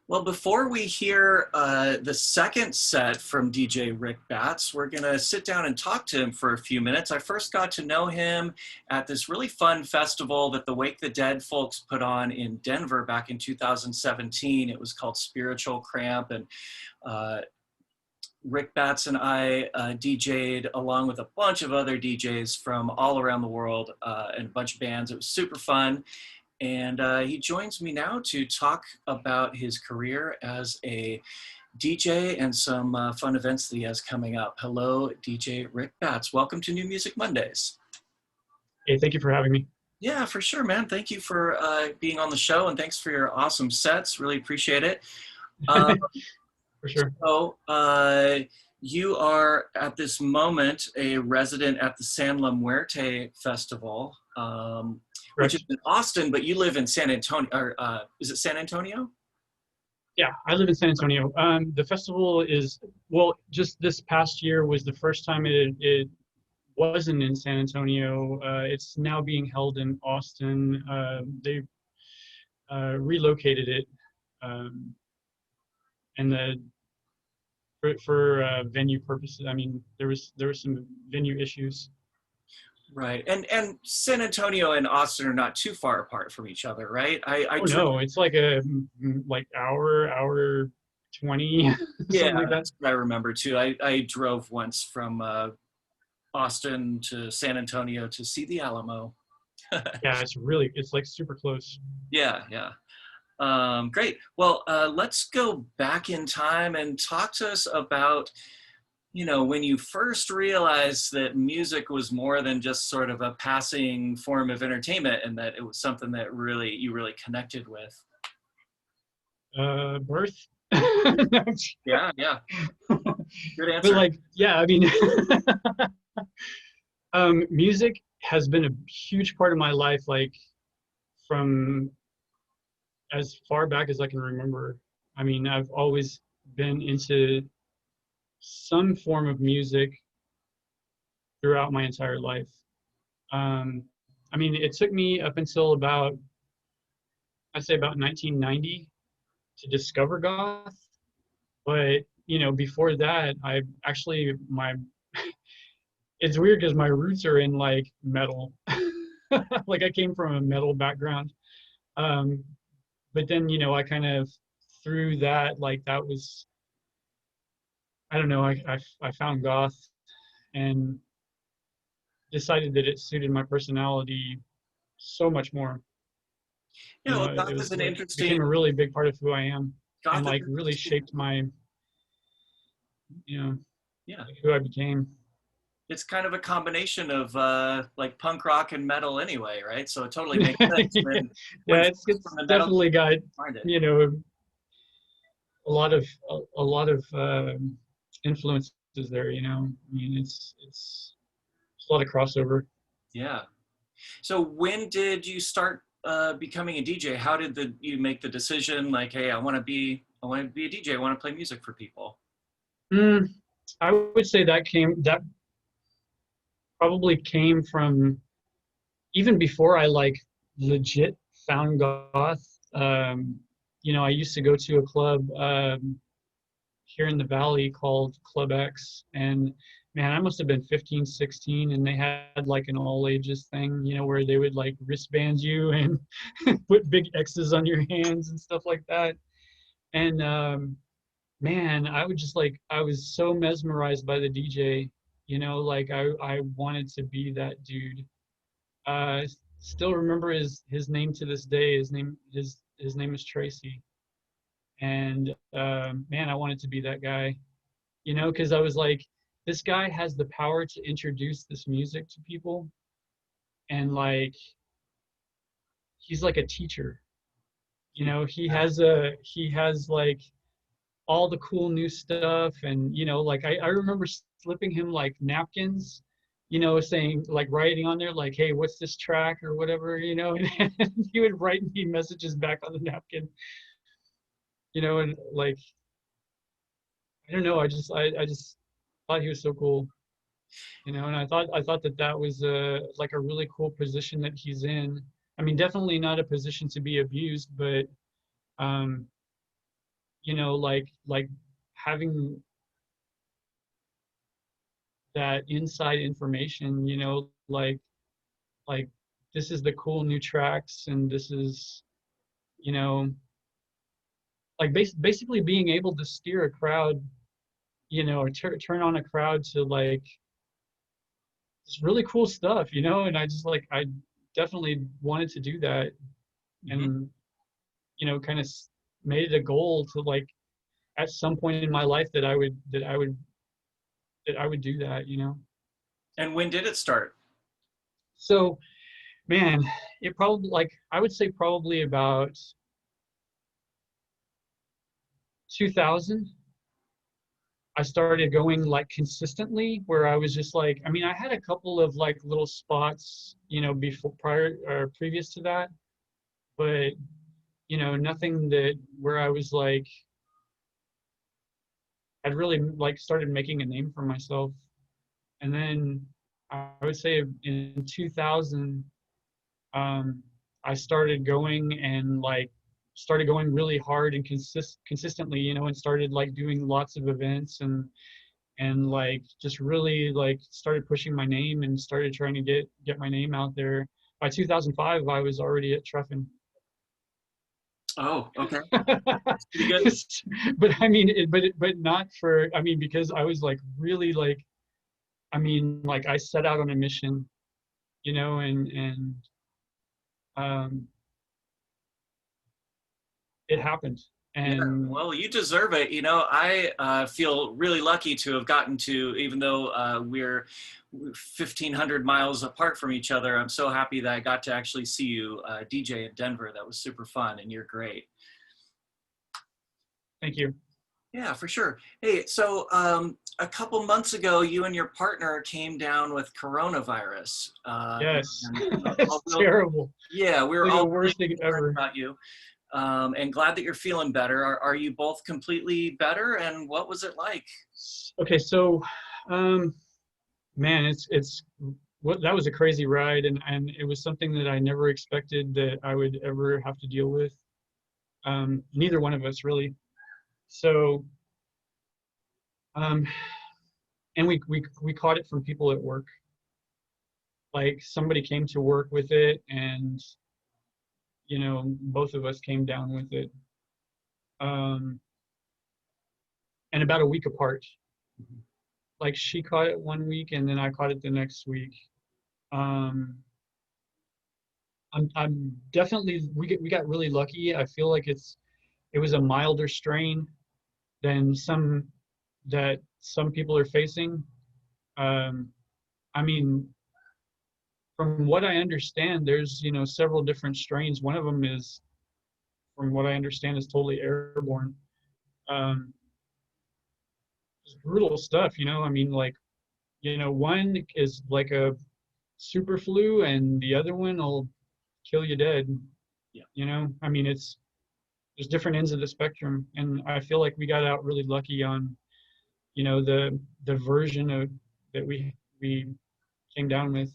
Well, before we hear the second set from DJ Rickbats, we're going to sit down and talk to him for a few minutes. I first got to know him at this really fun festival that the Wake the Dead folks put on in Denver back in 2017. It was called Spiritual Cramp, and Rickbats and I DJ'd along with a bunch of other DJs from all around the world and a bunch of bands. It was super fun. And he joins me now to talk about his career as a DJ and some fun events that he has coming up. Hello, DJ Rickbats. Welcome to New Music Mondays. Hey, thank you for having me. Yeah, for sure, man. Thank you for being on the show, and thanks for your awesome sets. Really appreciate it. For sure. So you are at this moment a resident at the San La Muerte Festival. Which is in Austin, but you live in San Antonio, or is it San Antonio? Yeah, I live in San Antonio. The festival is, well, just this past year was the first time it wasn't in San Antonio. It's now being held in Austin. They relocated it, and for venue purposes. I mean, there was some venue issues. Right, and San Antonio and Austin are not too far apart from each other, right? No, it's like a hour 20. Yeah, like that. That's what I remember too. I drove once from Austin to San Antonio to see the Alamo. Yeah, it's like super close. Yeah. Great. Well, let's go back in time and talk to us about, when you first realized that music was more than just sort of a passing form of entertainment and that it was something that you really connected with. Birth. Yeah. Good answer. But like, yeah, I mean, music has been a huge part of my life, like from as far back as I can remember. I mean, I've always been into some form of music throughout my entire life. I mean, it took me up until about 1990 to discover goth. But, before that, it's weird because my roots are in like metal. Like I came from a metal background. But then, I kind of through that, like that was, I don't know, I found goth and decided that it suited my personality so much more. Yeah, goth is an interesting. Became a really big part of who I am, and like really shaped my, who I became. It's kind of a combination of like punk rock and metal anyway, right? So it totally makes sense. It's definitely got, a lot of influences there, I mean, it's a lot of crossover. Yeah. So when did you start becoming a DJ? How did you make the decision like, hey, I want to be a DJ, I want to play music for people? I would say that probably came from even before I like legit found goth. I used to go to a club here in the Valley called Club X, and man, I must have been 15, 16, and they had like an all ages thing, where they would like wristband you and put big X's on your hands and stuff like that. And man, I was so mesmerized by the DJ, like I wanted to be that dude. Still remember his name to this day. His name is Tracy. And man, I wanted to be that guy, because I was like, this guy has the power to introduce this music to people, and like he's like a teacher, he has like all the cool new stuff, and like I remember slipping him like napkins, saying like writing on there like, hey, what's this track or whatever, and he would write me messages back on the napkin. And like, I don't know, I just thought he was so cool, and I thought that was like a really cool position that he's in. I mean, definitely not a position to be abused, but like having that inside information, like this is the cool new tracks, and this is, you know, like basically being able to steer a crowd, or turn on a crowd to like it's really cool stuff, and I just like I definitely wanted to do that, Mm-hmm. and kind of made it a goal to like at some point in my life that I would do that. And when did it start? So, man, it probably like I would say probably about 2000. I started going like consistently where I was just like, I mean, I had a couple of like little spots, before prior or previous to that, but nothing that where I was like I'd really like started making a name for myself. And then I would say in 2000, um, I started going and like started going really hard and consistently, and started like doing lots of events and like just really like started pushing my name and started trying to get my name out there. By 2005, I was already at Treffin. Oh, okay. That's pretty good. But I mean, but not for, I mean, because I was like really like, I mean, like I set out on a mission, and um, it happened. Yeah, And well, you deserve it. I feel really lucky to have gotten to, even though we're 1,500 miles apart from each other, I'm so happy that I got to actually see you DJ in Denver. That was super fun, and you're great. thank you. Yeah, for sure. Hey, so a couple months ago, you and your partner came down with coronavirus. Yes, And, it's terrible. yeah, we were Like the all really worst thing concerned ever. about you. And glad that you're feeling better. Are you both completely better? And what was it like? Okay, so, um, man, it's what that was a crazy ride, and it was something that I never expected that I would ever have to deal with. Neither one of us really. So, um, and we caught it from people at work. Like somebody came to work with it, and both of us came down with it. Um, and about a week apart. Like she caught it one week, and then I caught it the next week. Um, I'm definitely we got really lucky. I feel like it was a milder strain than some people are facing. Um, I mean, from what I understand, there's several different strains. One of them is, from what I understand, is totally airborne. Um, it's brutal stuff. I mean, like one is like a super flu, and the other one will kill you dead. Yeah. I mean, there's different ends of the spectrum, and I feel like we got out really lucky on the version of that we came down with.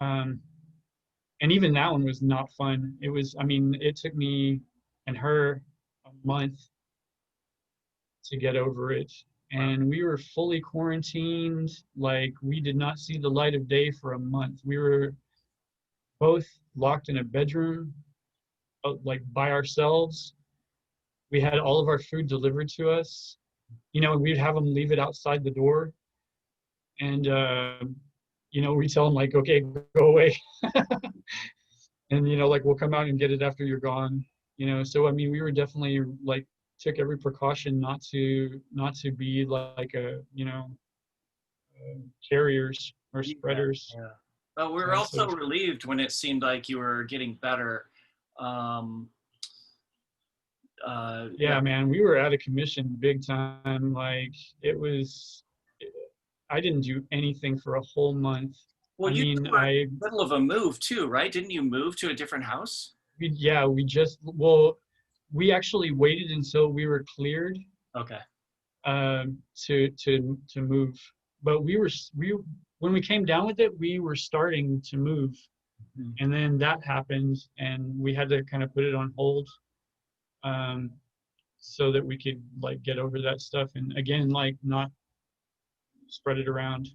Um, and even that one was not fun. It was, I mean, it took me and her a month to get over it. Wow. And we were fully quarantined. Like we did not see the light of day for a month. We were both locked in a bedroom, like by ourselves. We had all of our food delivered to us. We'd have them leave it outside the door. And, we tell them like, okay, go away. And, like we'll come out and get it after you're gone. So, I mean, we were definitely like, took every precaution not to be like carriers or Yeah, spreaders. yeah. But we were So also relieved when it seemed like you were getting better. Um, yeah. yeah, man, we were out of commission big time. Like it was, I didn't do anything for a whole month. Well, I you mean, were in the middle of a move too, right? Didn't you move to a different house? yeah, well, we actually waited until we were cleared Okay. to move. But we when we came down with it, we were starting to move, Mhm. and then that happened, and we had to kind of put it on hold. Um, so that we could like get over that stuff, and again, like not spread it around,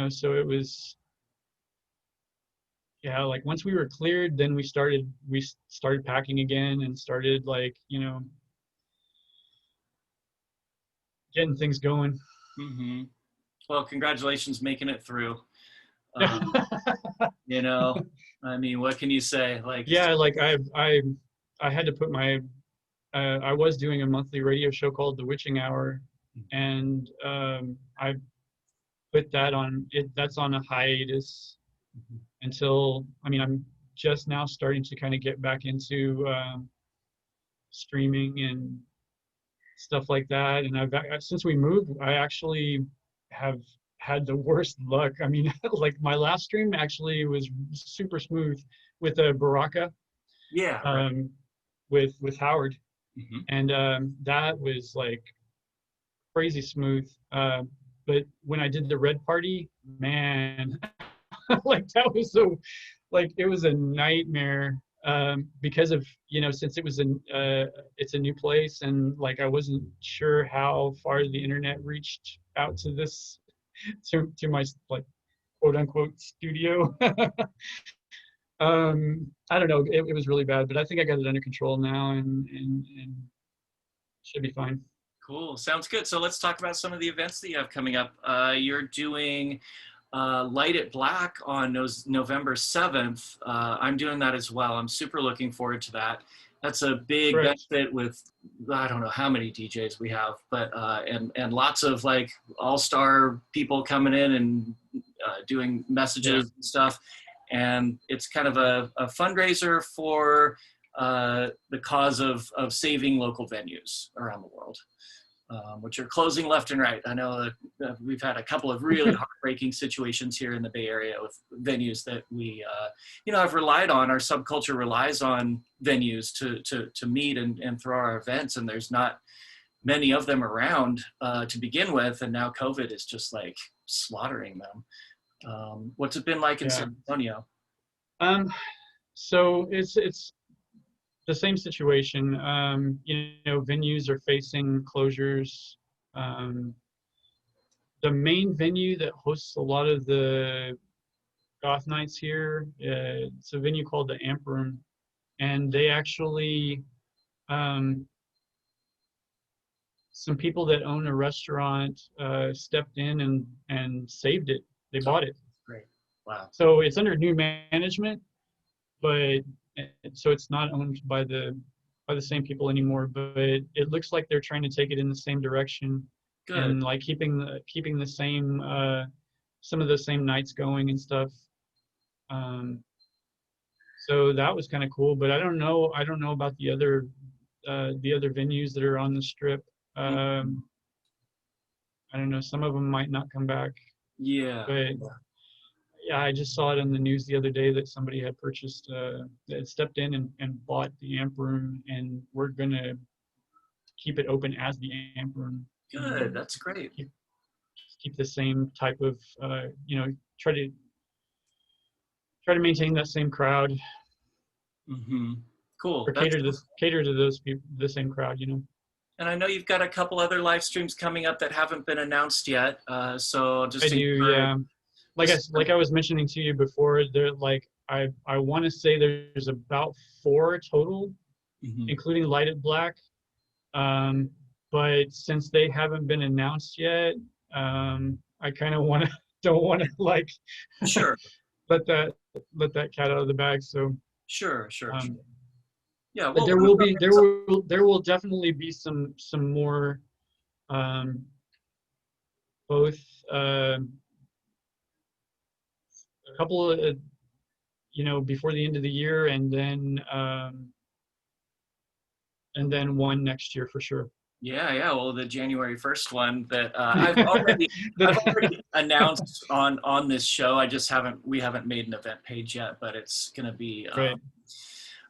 so it was, yeah, like once we were cleared, then we started packing again and started like, getting things going. Hmm. Well, congratulations making it through. Um, you know, I mean, what can you say? Like, Yeah, like I had to put my I was doing a monthly radio show called The Witching Hour, and I put that on it. That's on a hiatus until, I mean, I'm just now starting to kind of get back into streaming and stuff like that. And since we moved, I actually have had the worst luck. I mean, like my last stream actually was super smooth with a Baraka, yeah, right. um, with Howard, Hmm. and that was like crazy smooth. But when I did the Red Party, man, like that was so, like it was a nightmare, because of, since it's a new place, and like I wasn't sure how far the internet reached out to this to my like quote unquote studio. I don't know, it was really bad, but I think I got it under control now, and should be fine. Cool. Sounds good. So let's talk about some of the events that you have coming up. You're doing Light It Black on November 7th. I'm doing that as well. I'm super looking forward to that. That's a big Correct. benefit with, I don't know how many DJs we have, but and lots of like all-star people coming in and doing Yeah. messages and stuff. And it's kind of a fundraiser for the cause of saving local venues around the world, which are closing left and right. I know that we've had a couple of really heartbreaking situations here in the Bay Area with venues that we, have relied on. Our subculture relies on venues to meet and throw our events, and there's not many of them around to begin with, and now COVID is just like slaughtering them. What's it been like in Yeah. San Antonio? Um, so it's the same situation. Venues are facing closures. Um, the main venue that hosts a lot of the goth nights here, it's a venue called the Amp Room, and they actually, um, some people that own a restaurant stepped in and saved it. They Oh, bought it. great. Wow. So it's under new management, but so it's not owned by the same people anymore. But it looks like they're trying to take it in the same direction, Good. and like keeping the same some of the same nights going and stuff. Um, so that was kind of cool. But I don't know about the other venues that are on the strip. Mhm. Um, I don't know. Some of them might not come back, Yeah. but yeah, I just saw it on the news the other day that somebody had purchased, that stepped in and bought the amp room, and we're gonna keep it open as the amp room, Good. That's great. keep keep the same type of, try to maintain that same crowd, Hmm. Cool. or That's cater to those people, the same crowd. And I know you've got a couple other live streams coming up that haven't been announced yet. So I just do, encourage. yeah. Just Like I was mentioning to you before, there like I want to say there's about four total, Mhm. including Lighted Black. Um, but since they haven't been announced yet, I kind of want to don't want to like Sure, let that let that cat out of the bag. So, sure, sure, sure. um, Yeah. but Well, one of them is there will definitely be some more, um, both, a couple of, before the end of the year, and then one next year for sure. yeah, yeah. Well, the January 1st one that I've That- already announced on this show. We haven't made an event page yet, but it's going to be right,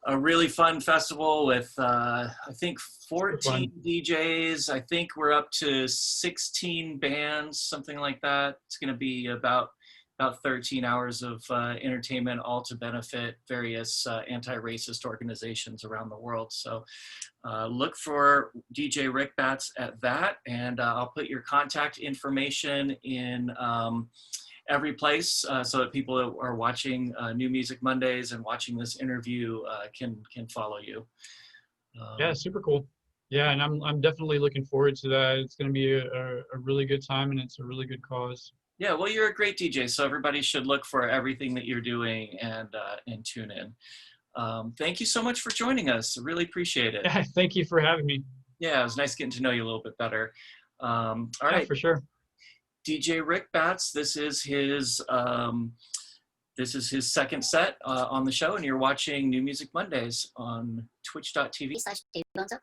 a really fun festival with I think super 14 fun. DJs. I think we're up to 16 bands, something like that. It's going to be about about 13 hours of entertainment, all to benefit various anti-racist organizations around the world. So look for DJ Rickbats at that, and I'll put your contact information in every place so that people who are watching New Music Mondays and watching this interview can follow you. Yeah, super cool. Yeah, and I'm definitely looking forward to that. It's going to be a really good time, and it's a really good cause. Yeah, well, you're a great DJ, so everybody should look for everything that you're doing and tune in. Thank you so much for joining us. I really appreciate it. Yeah, thank you for having me. Yeah, it was nice getting to know you a little bit better. All Yeah, right, for sure. DJ Rickbats, this is his second set on the show, and you're watching New Music Mondays on twitch.tv/DavyBones.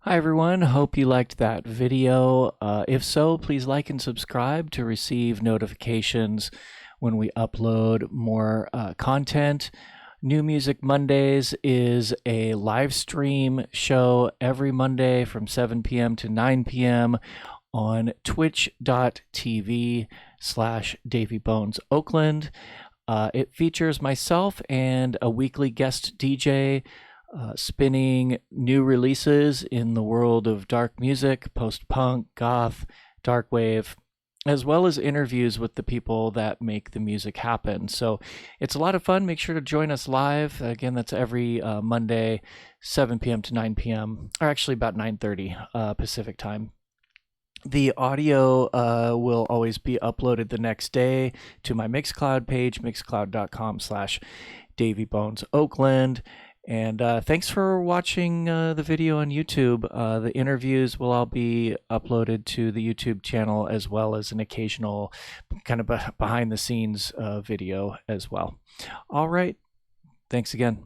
Hi everyone, hope you liked that video. If so, please like and subscribe to receive notifications when we upload more content. New Music Mondays is a live stream show every Monday from 7 p.m. to 9 p.m. on twitch.tv/DavyBonesOakland. It features myself and a weekly guest DJ spinning new releases in the world of dark music, post-punk, goth, dark wave, as well as interviews with the people that make the music happen. So it's a lot of fun. Make sure to join us live. Again, that's every Monday, 7 p.m. to 9 p.m., or actually about 9:30 Pacific time. The audio will always be uploaded the next day to my Mixcloud page, mixcloud.com/DavyBonesOakland. And thanks for watching the video on YouTube. The interviews will all be uploaded to the YouTube channel, as well as an occasional kind of behind the scenes video as well. All right. Thanks again.